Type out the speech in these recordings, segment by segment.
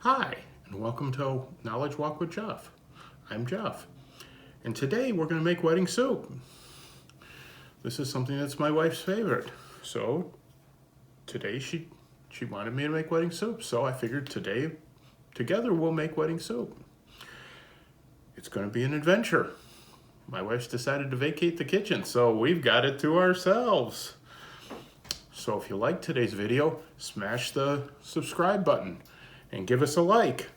Hi, and welcome to Knowledge Walk with Jeff. I'm Jeff, and today we're going to make wedding soup. This is something that's my wife's favorite. So today she wanted me to make wedding soup, so I figured today together we'll make wedding soup. It's going to be an adventure. My wife's decided to vacate the kitchen, so we've got it to ourselves. So if you like today's video, smash the subscribe button and give us a like.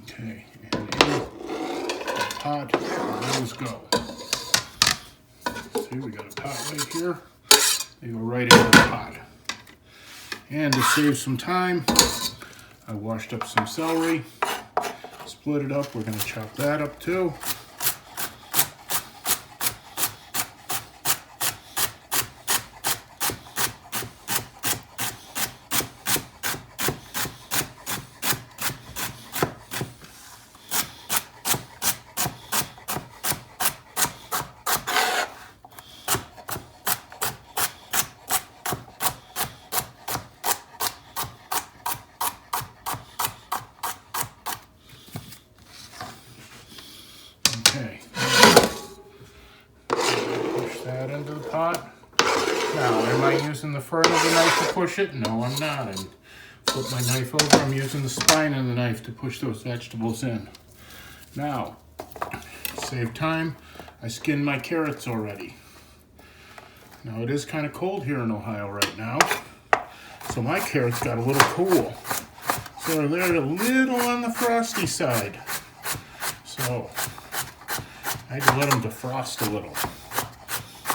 Okay, and in the pot, those go. See, we got a pot right here. They go right into the pot. And to save some time, I washed up some celery, split it up. We're going to chop that up too. Okay, push that into the pot. Now, am I using the front of the knife to push it? No, I'm not. I flip my knife over. I'm using the spine of the knife to push those vegetables in. Now, save time, I skinned my carrots already. Now, it is kind of cold here in Ohio right now, so my carrots got a little cool. So they're a little on the frosty side. So I had to let them defrost a little,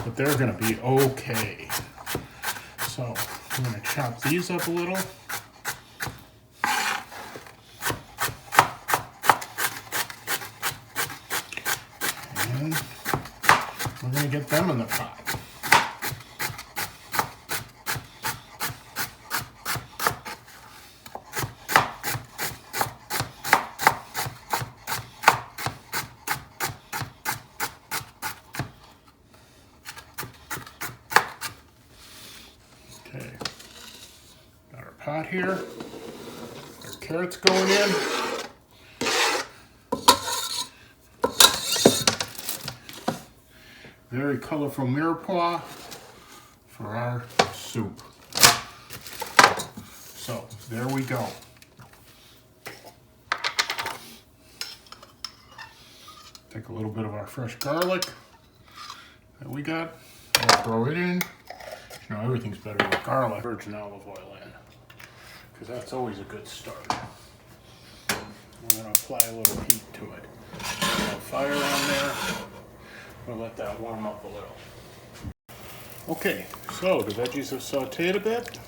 but they're gonna be okay. So I'm gonna chop these up a little. And we're gonna get them in the pot. Okay, got our pot here, our carrots going in. Very colorful mirepoix for our soup. So, there we go. Take a little bit of our fresh garlic that we got, I'll throw it in. You know, everything's better with garlic. Virgin olive oil in, because that's always a good start. We're going to apply a little heat to it. Fire on there. We'll let that warm up a little. Okay, so the veggies have sauteed a bit.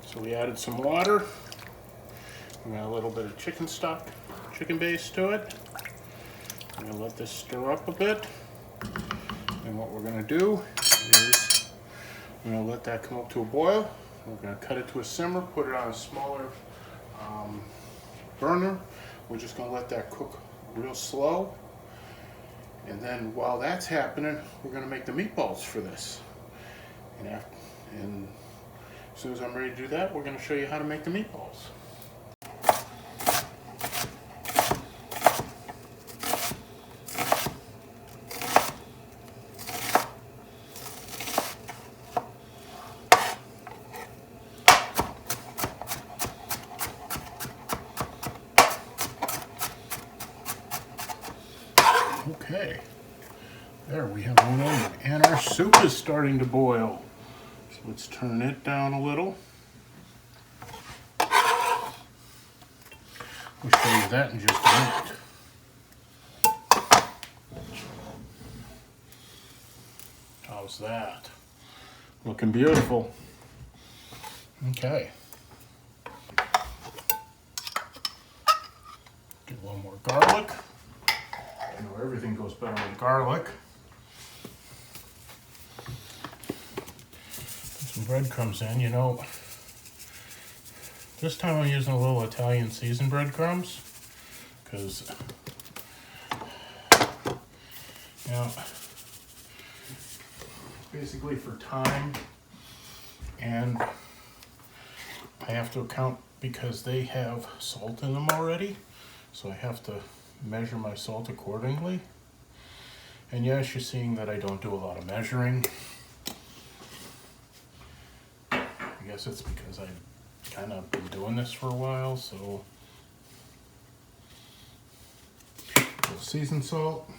So we added some water. We got a little bit of chicken stock, chicken base to it. I'm going to let this stir up a bit. And what we're going to do is I'm going to let that come up to a boil. We're going to cut it to a simmer, put it on a smaller burner. We're just going to let that cook real slow. And then while that's happening, we're going to make the meatballs for this. And as soon as I'm ready to do that, we're going to show you how to make the meatballs. Okay, there we have one onion, and our soup is starting to boil. So let's turn it down a little. We'll show you that in just a minute. How's that? Looking beautiful. Okay. Get a little more garlic. I know everything goes better with garlic. Put some breadcrumbs in, you know. This time I'm using a little Italian seasoned breadcrumbs because, you know, basically for time, and I have to account because they have salt in them already, so I have to measure my salt accordingly. And yes, you're seeing that I don't do a lot of measuring. I guess it's because I've kind of been doing this for a while, so a little seasoned salt.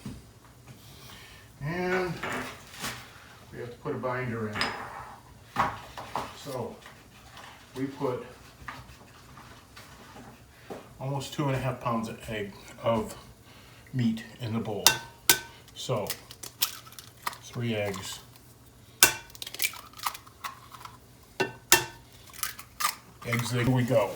And we have to put a binder in. So we put almost 2.5 pounds of meat in the bowl. So 3 eggs, there we go.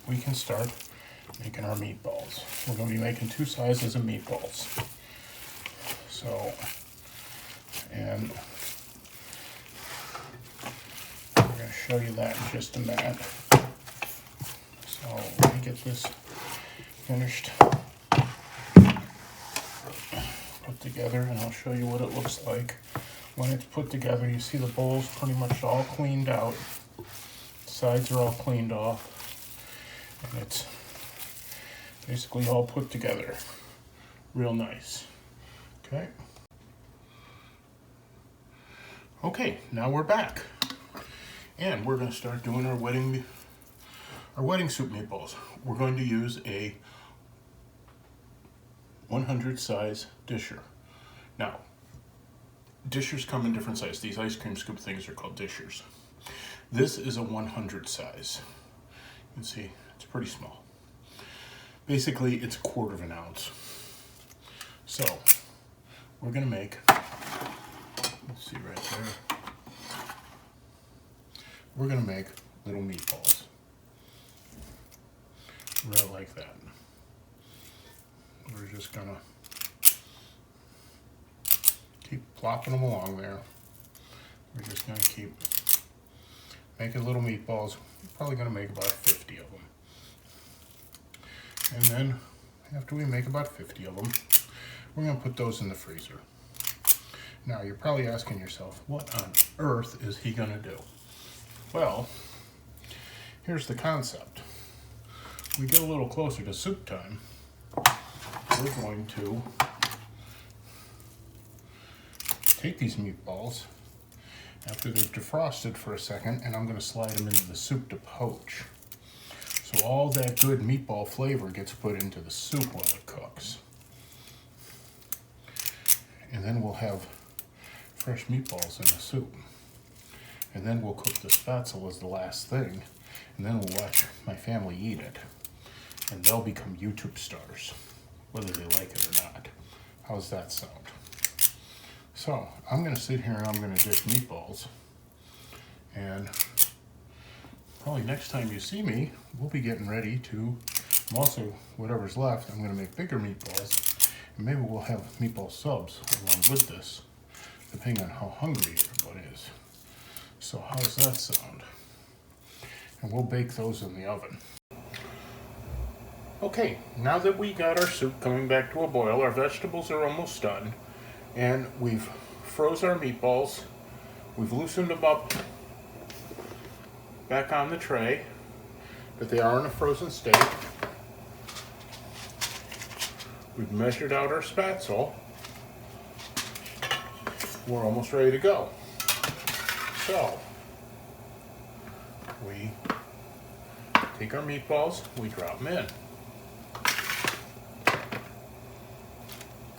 We can start making our meatballs. We're going to be making 2 sizes of meatballs. So, and we're going to show you that in just a minute. So let me get this finished, put together, and I'll show you what it looks like when it's put together. You see the bowl's pretty much all cleaned out. The sides are all cleaned off. And it's basically all put together real nice. Okay, now we're back. And we're going to start doing our wedding soup meatballs. We're going to use a 100 size disher. Now, dishers come in different sizes. These ice cream scoop things are called dishers. This is a 100 size. You can see it's pretty small. Basically, it's 1/4 ounce. So, we're gonna make, let's see right there. We're gonna make little meatballs. Real like that. We're just gonna keep plopping them along there. We're just gonna keep making little meatballs. We're probably gonna make about 50 of them. And then after we make about 50 of them, we're gonna put those in the freezer. Now you're probably asking yourself, what on earth is he gonna do? Well, here's the concept. We get a little closer to soup time, we're going to take these meatballs after they're defrosted for a second, and I'm going to slide them into the soup to poach. So all that good meatball flavor gets put into the soup while it cooks. And then we'll have fresh meatballs in the soup. And then we'll cook the spatzel as the last thing, and then we'll watch my family eat it. And they'll become YouTube stars, whether they like it or not. How's that sound? So I'm gonna sit here and I'm gonna dish meatballs, and probably next time you see me, we'll be getting ready to, also whatever's left, I'm gonna make bigger meatballs, and maybe we'll have meatball subs along with this, depending on how hungry everybody is. So how's that sound? And we'll bake those in the oven. Okay, now that we got our soup coming back to a boil, our vegetables are almost done, and we've froze our meatballs, we've loosened them up back on the tray, but they are in a frozen state. We've measured out our spatzel. We're almost ready to go. So, we take our meatballs, we drop them in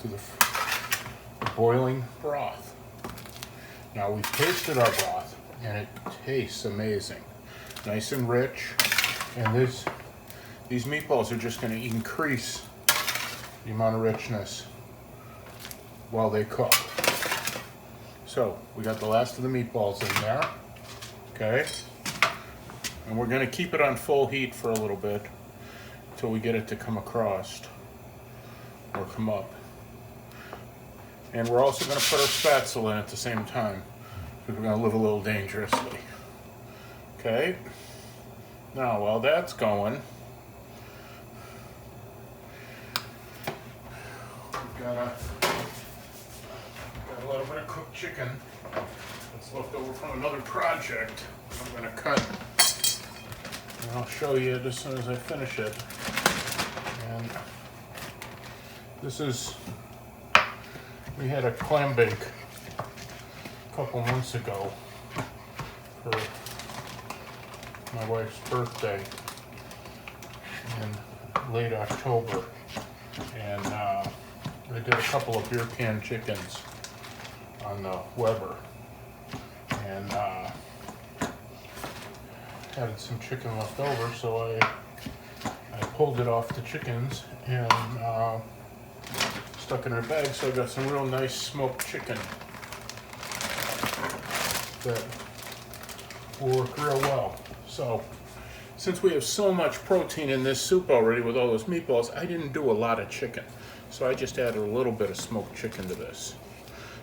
to the boiling broth. Now we've tasted our broth, and it tastes amazing. Nice and rich, and these meatballs are just going to increase the amount of richness while they cook. So we got the last of the meatballs in there, okay? And we're going to keep it on full heat for a little bit until we get it to come across or come up. And we're also going to put our spatzel in at the same time, because we're going to live a little dangerously. Okay. Now, while that's going, we've got a little bit of cooked chicken that's left over from another project. I'm going to cut, and I'll show you it as soon as I finish it. And this is, we had a clam bake a couple months ago for my wife's birthday in late October, and I did a couple of beer can chickens on the Weber, and had some chicken left over, so I pulled it off the chickens and stuck in our bag, so I got some real nice smoked chicken that will work real well. So, since we have so much protein in this soup already with all those meatballs, I didn't do a lot of chicken. So I just added a little bit of smoked chicken to this.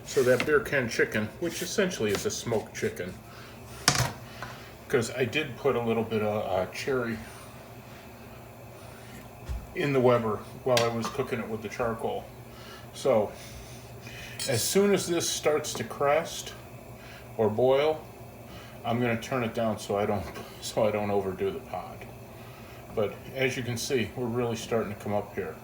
So that beer can chicken, which essentially is a smoked chicken, because I did put a little bit of cherry in the Weber while I was cooking it with the charcoal. So, as soon as this starts to crest or boil, I'm going to turn it down so I don't overdo the pot. But as you can see, we're really starting to come up here.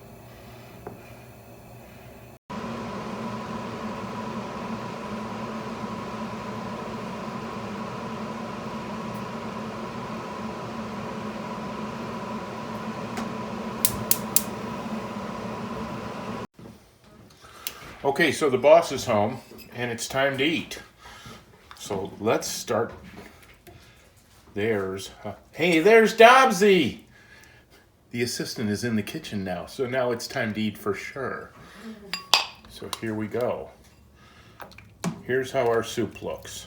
Okay, so the boss is home and it's time to eat. So let's start. Hey, there's Dobbsy! The assistant is in the kitchen now, so now it's time to eat for sure. So here we go. Here's how our soup looks.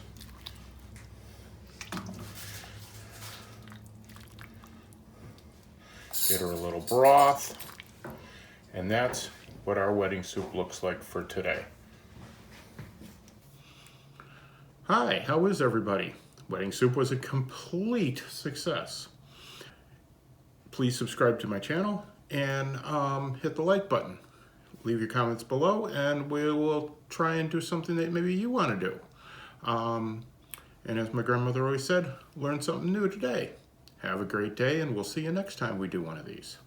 Get her a little broth, and that's what our wedding soup looks like for today. Hi, how is everybody? Wedding soup was a complete success. Please subscribe to my channel and hit the like button. Leave your comments below and we will try and do something that maybe you want to do. And as my grandmother always said, learn something new today. Have a great day and we'll see you next time we do one of these.